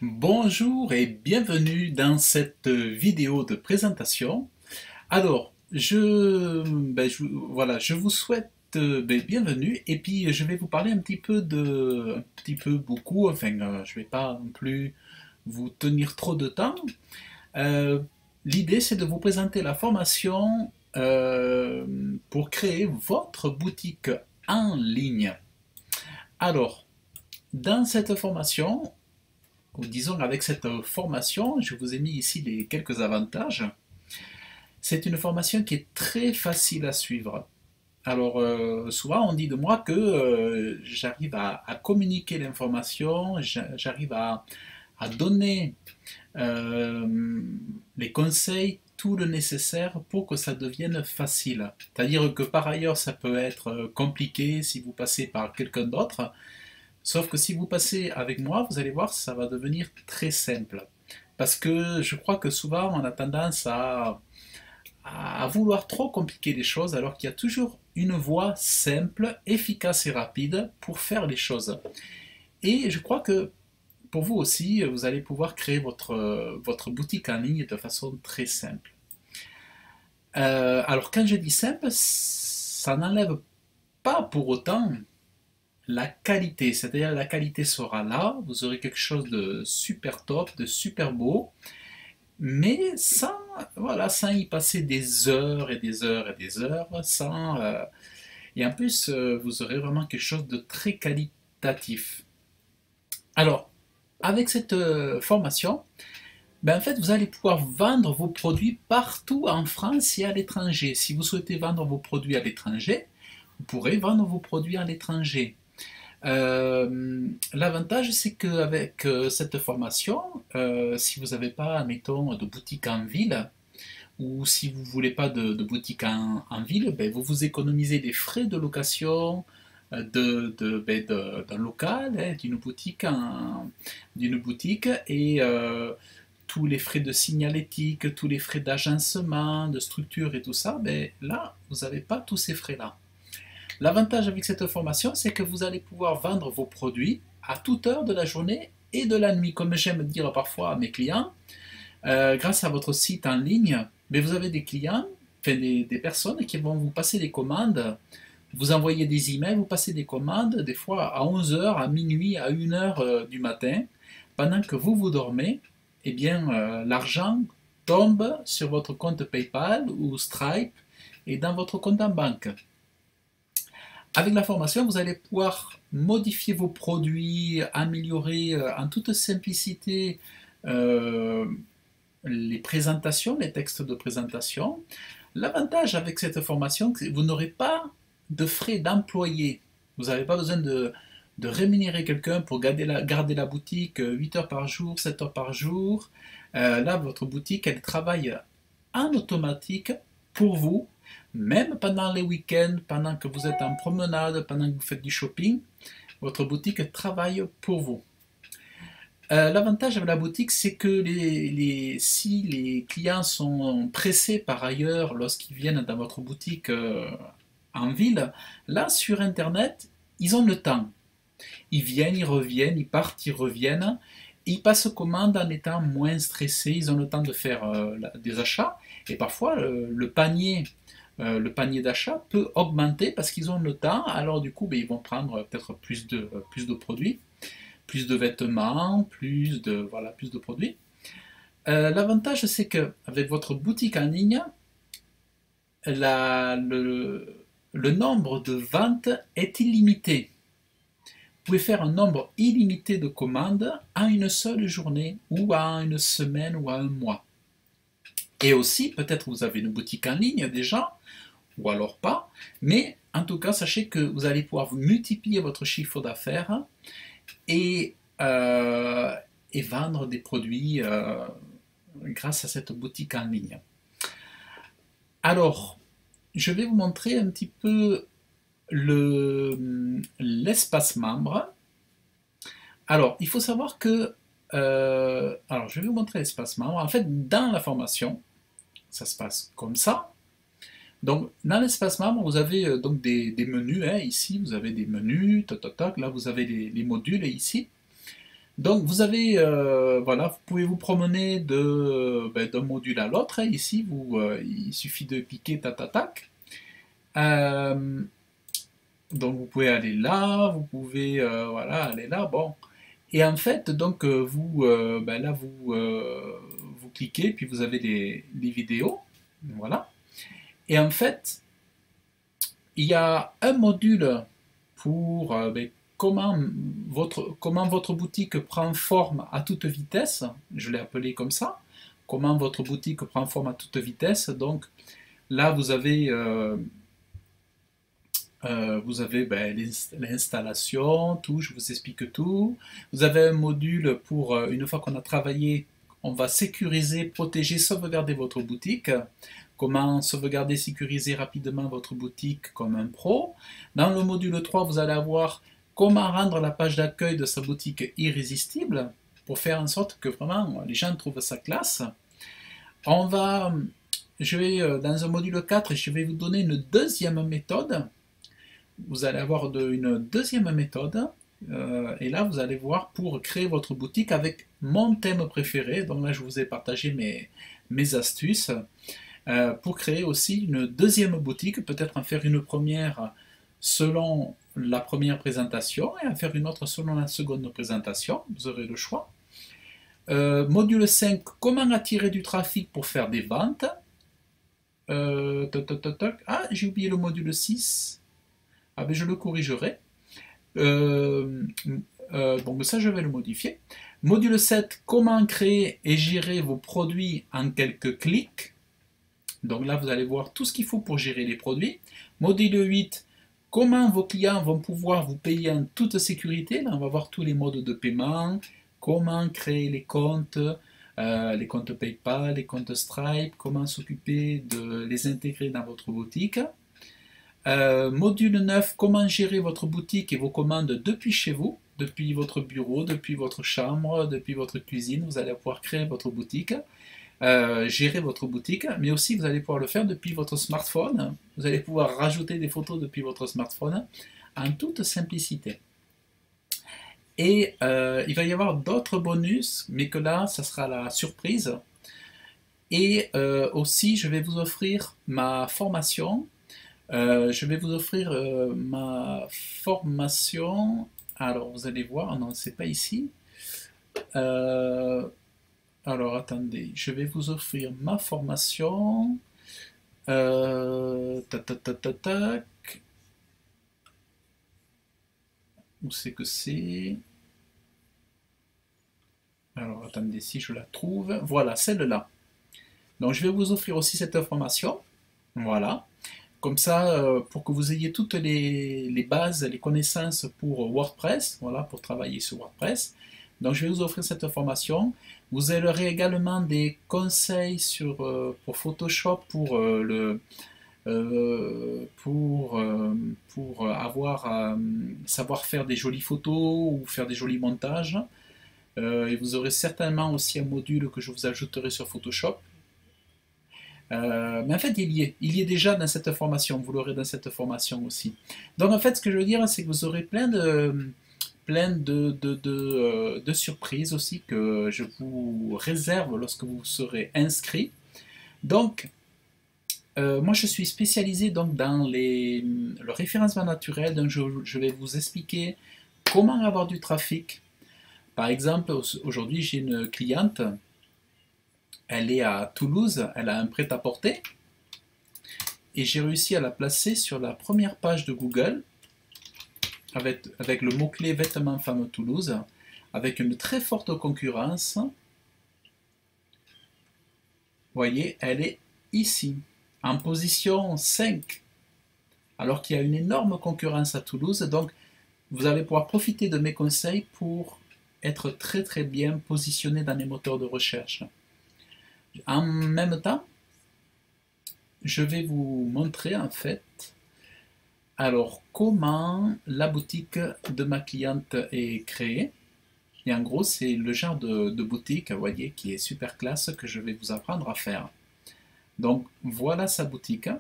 Bonjour et bienvenue dans cette vidéo de présentation. Alors, voilà, je vous souhaite bienvenue et puis je vais vous parler un petit peu beaucoup, je vais pas non plus vous tenir trop de temps. Euh, L'idée c'est de vous présenter la formation pour créer votre boutique en ligne. Alors, dans cette formation, ou disons avec cette formation, je vous ai mis ici les quelques avantages. C'est une formation qui est très facile à suivre. Alors souvent on dit de moi que j'arrive à communiquer l'information, j'arrive à donner euh, les conseils, tout le nécessaire pour que ça devienne facile. C'est-à-dire que par ailleurs ça peut être compliqué si vous passez par quelqu'un d'autre, sauf que si vous passez avec moi, vous allez voir, ça va devenir très simple. Parce que je crois que souvent on a tendance à vouloir trop compliquer les choses alors qu'il y a toujours une voie simple, efficace et rapide pour faire les choses. Et je crois que pour vous aussi, vous allez pouvoir créer votre boutique en ligne de façon très simple. Alors quand je dis simple, ça n'enlève pas pour autant la qualité, c'est-à-dire la qualité sera là, vous aurez quelque chose de super top, de super beau, mais sans, voilà, sans y passer des heures et des heures et des heures, et en plus, vous aurez vraiment quelque chose de très qualitatif. Alors, avec cette formation, ben en fait, vous allez pouvoir vendre vos produits partout en France et à l'étranger. Si vous souhaitez vendre vos produits à l'étranger, vous pourrez vendre vos produits à l'étranger. L'avantage, c'est qu'avec cette formation, si vous n'avez pas, mettons, de boutique en ville, ou si vous ne voulez pas de boutique en ville, ben, vous vous économisez des frais de location d'un local, hein, d'une boutique, et tous les frais de signalétique, tous les frais d'agencement, de structure et tout ça, ben, là, vous n'avez pas tous ces frais-là. L'avantage avec cette formation, c'est que vous allez pouvoir vendre vos produits à toute heure de la journée et de la nuit. Comme j'aime dire parfois à mes clients, grâce à votre site en ligne, mais vous avez des clients, enfin des personnes qui vont vous passer des commandes, vous envoyez des emails, vous passez des commandes, des fois à 11 heures, à minuit, à 1 heure du matin, pendant que vous dormez, eh bien l'argent tombe sur votre compte PayPal ou Stripe et dans votre compte en banque. Avec la formation, vous allez pouvoir modifier vos produits, améliorer en toute simplicité euh, les présentations, les textes de présentation. L'avantage avec cette formation, c'est que vous n'aurez pas de frais d'employé. Vous n'avez pas besoin de rémunérer quelqu'un pour garder la boutique 8 heures par jour, 7 heures par jour. Là, votre boutique, elle travaille en automatique pour vous, même pendant les week-ends, pendant que vous êtes en promenade, pendant que vous faites du shopping, votre boutique travaille pour vous. L'avantage avec la boutique, c'est que si les clients sont pressés par ailleurs lorsqu'ils viennent dans votre boutique en ville, là sur Internet, ils ont le temps. Ils viennent, ils reviennent, ils partent, ils reviennent. Ils passent commande en étant moins stressés, ils ont le temps de faire des achats. Et parfois, le panier d'achat peut augmenter parce qu'ils ont le temps. Alors du coup, ben, ils vont prendre peut-être plus de produits, plus de vêtements, plus de produits. L'avantage, c'est que avec votre boutique en ligne, la- le nombre de ventes est illimité. Vous pouvez faire un nombre illimité de commandes en une seule journée, ou en une semaine, ou en un mois. Et aussi, peut-être vous avez une boutique en ligne déjà, ou alors pas, mais en tout cas, sachez que vous allez pouvoir multiplier votre chiffre d'affaires et, euh, et vendre des produits grâce à cette boutique en ligne. Alors, je vais vous montrer un petit peu l'espace membre. Alors, il faut savoir que, alors je vais vous montrer l'espace membre. En fait, dans la formation, ça se passe comme ça. Donc, dans l'espace membre, vous avez donc menus. Hein, ici, vous avez des menus. Toc, toc, toc. Là, vous avez les modules ici. Donc vous avez, voilà, vous pouvez vous promener d'un module à l'autre, hein. Ici, il suffit de cliquer tac tac tac. Donc vous pouvez aller là, vous pouvez voilà, aller là, bon. Et en fait, donc là vous cliquez, puis vous avez les vidéos, voilà. Et en fait, il y a un module pour comment votre boutique prend forme à toute vitesse. Je l'ai appelé comme ça. Comment votre boutique prend forme à toute vitesse. Donc là, vous avez l'installation, tout, je vous explique tout. Vous avez un module pour, une fois qu'on a travaillé, on va sécuriser, protéger, sauvegarder votre boutique. Comment sauvegarder, sécuriser rapidement votre boutique comme un pro. Dans le module 3, vous allez avoir comment rendre la page d'accueil de sa boutique irrésistible pour faire en sorte que vraiment les gens trouvent sa classe. On va, je vais, dans un module 4, je vais vous donner une deuxième méthode. Vous allez avoir une deuxième méthode. Et là, vous allez voir pour créer votre boutique avec mon thème préféré. Donc là, je vous ai partagé mes astuces pour créer aussi une deuxième boutique, peut-être en faire une première selon la première présentation et en faire une autre selon la seconde présentation. Vous aurez le choix. Module 5, comment attirer du trafic pour faire des ventes. Ah, j'ai oublié le module 6. Ah ben je le corrigerai. Donc ça, je vais le modifier. Module 7, comment créer et gérer vos produits en quelques clics. Donc là, vous allez voir tout ce qu'il faut pour gérer les produits. Module 8, comment vos clients vont pouvoir vous payer en toute sécurité. Là, on va voir tous les modes de paiement, comment créer les comptes PayPal, les comptes Stripe, comment s'occuper de les intégrer dans votre boutique. Module 9, comment gérer votre boutique et vos commandes depuis chez vous, depuis votre bureau, depuis votre chambre, depuis votre cuisine. Vous allez pouvoir créer votre boutique, gérer votre boutique, mais aussi vous allez pouvoir le faire depuis votre smartphone. Vous allez pouvoir rajouter des photos depuis votre smartphone en toute simplicité. Et il va y avoir d'autres bonus, mais que là, ça sera la surprise. Et aussi, je vais vous offrir ma formation. Je vais vous offrir ma formation. Alors, vous allez voir, non, c'est pas ici. Euh, alors, attendez, je vais vous offrir ma formation. Tac, tac, tac, tac, tac. Où c'est que c'est? Alors, attendez, si je la trouve. Voilà, celle-là. Donc, je vais vous offrir aussi cette information. Voilà. Comme ça, pour que vous ayez toutes les bases, les connaissances pour WordPress, voilà, pour travailler sur WordPress. Donc, je vais vous offrir cette formation. Vous aurez également des conseils pour Photoshop, pour savoir faire des jolies photos ou faire des jolis montages. Et vous aurez certainement aussi un module que je vous ajouterai sur Photoshop. Mais en fait, il y est déjà dans cette formation, vous l'aurez dans cette formation aussi. Donc en fait, ce que je veux dire, c'est que vous aurez plein de surprises aussi que je vous réserve lorsque vous serez inscrit. Donc, moi je suis spécialisé donc dans le référencement naturel, donc je vais vous expliquer comment avoir du trafic. Par exemple, aujourd'hui j'ai une cliente, elle est à Toulouse, elle a un prêt-à-porter, et j'ai réussi à la placer sur la première page de Google avec le mot-clé vêtements femmes Toulouse, avec une très forte concurrence. Vous voyez, elle est ici, en position 5, alors qu'il y a une énorme concurrence à Toulouse. Donc, vous allez pouvoir profiter de mes conseils pour être très très bien positionné dans les moteurs de recherche. En même temps, je vais vous montrer en fait alors comment la boutique de ma cliente est créée. Et en gros, c'est le genre de boutique, vous voyez, qui est super classe que je vais vous apprendre à faire. Donc voilà sa boutique.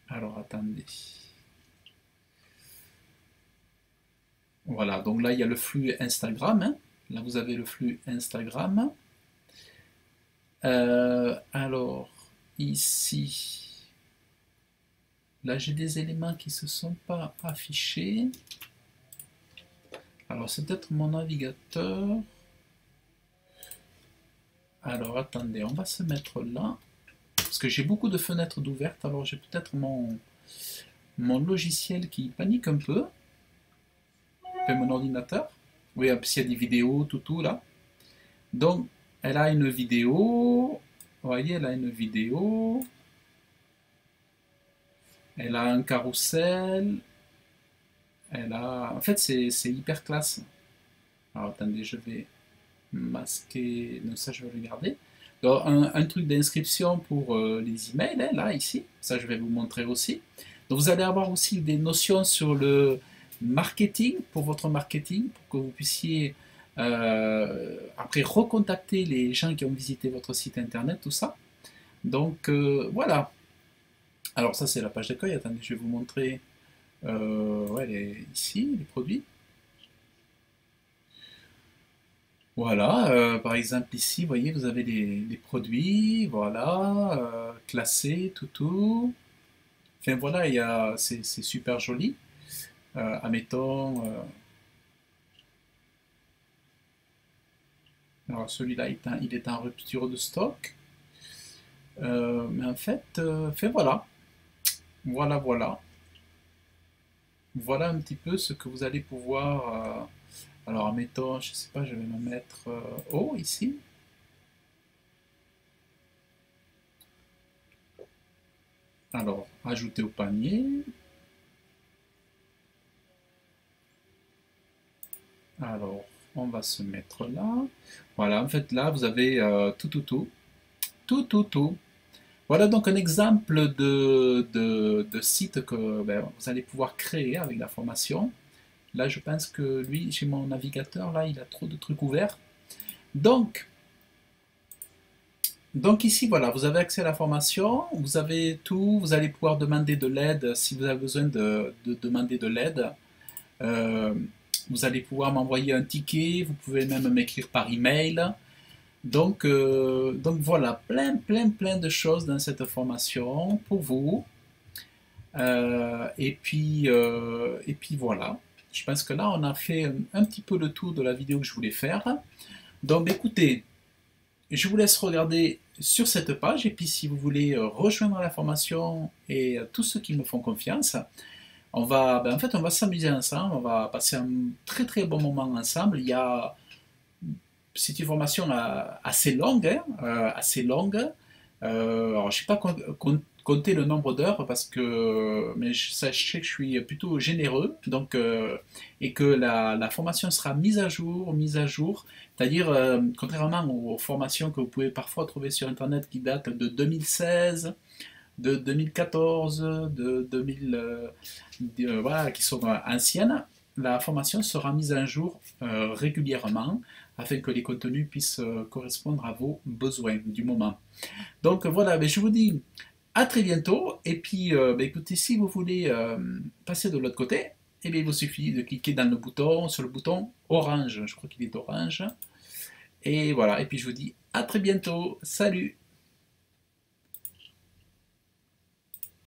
Alors attendez. Voilà, donc là il y a le flux Instagram, hein. Là vous avez le flux Instagram. Alors, ici, là j'ai des éléments qui ne se sont pas affichés. Alors c'est peut-être mon navigateur. Alors attendez, on va se mettre là. Parce que j'ai beaucoup de fenêtres d'ouvertes, alors j'ai peut-être mon logiciel qui panique un peu. Enfin, mon ordinateur. Oui, s'il y a des vidéos, tout là. Donc, elle a une vidéo. Vous voyez, elle a une vidéo. Elle a un carrousel. Elle a... En fait, c'est hyper classe. Alors, attendez, je vais masquer... Non, ça, je vais le garder. Donc, un truc d'inscription pour les emails, hein, là, ici. Ça, je vais vous montrer aussi. Donc, vous allez avoir aussi des notions sur le marketing, pour votre marketing, pour que vous puissiez après recontacter les gens qui ont visité votre site internet, tout ça. Donc, voilà. Alors, ça, c'est la page d'accueil. Attendez, je vais vous montrer ouais, ici, les produits. Voilà, par exemple ici, vous voyez, vous avez les produits, voilà, classés, tout. Enfin voilà, c'est super joli. Admettons, alors celui-là, il est en rupture de stock. Mais en fait, voilà, voilà. Voilà un petit peu ce que vous allez pouvoir... alors, admettons, je sais pas, je vais me mettre haut ici. Alors, ajouter au panier. Alors, on va se mettre là. Voilà, en fait, là, vous avez tout. Voilà donc un exemple de site que ben, vous allez pouvoir créer avec la formation. Là, je pense que lui, chez mon navigateur, là, il a trop de trucs ouverts. Donc, ici, voilà, vous avez accès à la formation, vous avez tout, vous allez pouvoir demander de l'aide si vous avez besoin de demander de l'aide. Euh, Vous allez pouvoir m'envoyer un ticket, vous pouvez même m'écrire par email. Donc voilà, plein de choses dans cette formation pour vous. Et puis voilà, je pense que là on a fait un petit peu le tour de la vidéo que je voulais faire. Donc écoutez, je vous laisse regarder sur cette page et puis si vous voulez rejoindre la formation et tous ceux qui me font confiance, on va, ben, en fait, on va s'amuser ensemble, on va passer un très bon moment ensemble. C'est une formation assez longue, hein, assez longue. Alors, je ne sais pas compter le nombre d'heures parce que, mais sachez que je suis plutôt généreux, donc et que la formation sera mise à jour. C'est-à-dire, contrairement aux formations que vous pouvez parfois trouver sur Internet qui datent de 2016, de 2014, de 2000, voilà, qui sont anciennes, la formation sera mise à jour régulièrement afin que les contenus puissent correspondre à vos besoins du moment. Donc voilà, ben, je vous dis à très bientôt. Et puis, ben, écoutez, si vous voulez passer de l'autre côté, eh bien, il vous suffit de cliquer dans le bouton, sur le bouton orange. Je crois qu'il est orange. Et voilà, et puis je vous dis à très bientôt. Salut!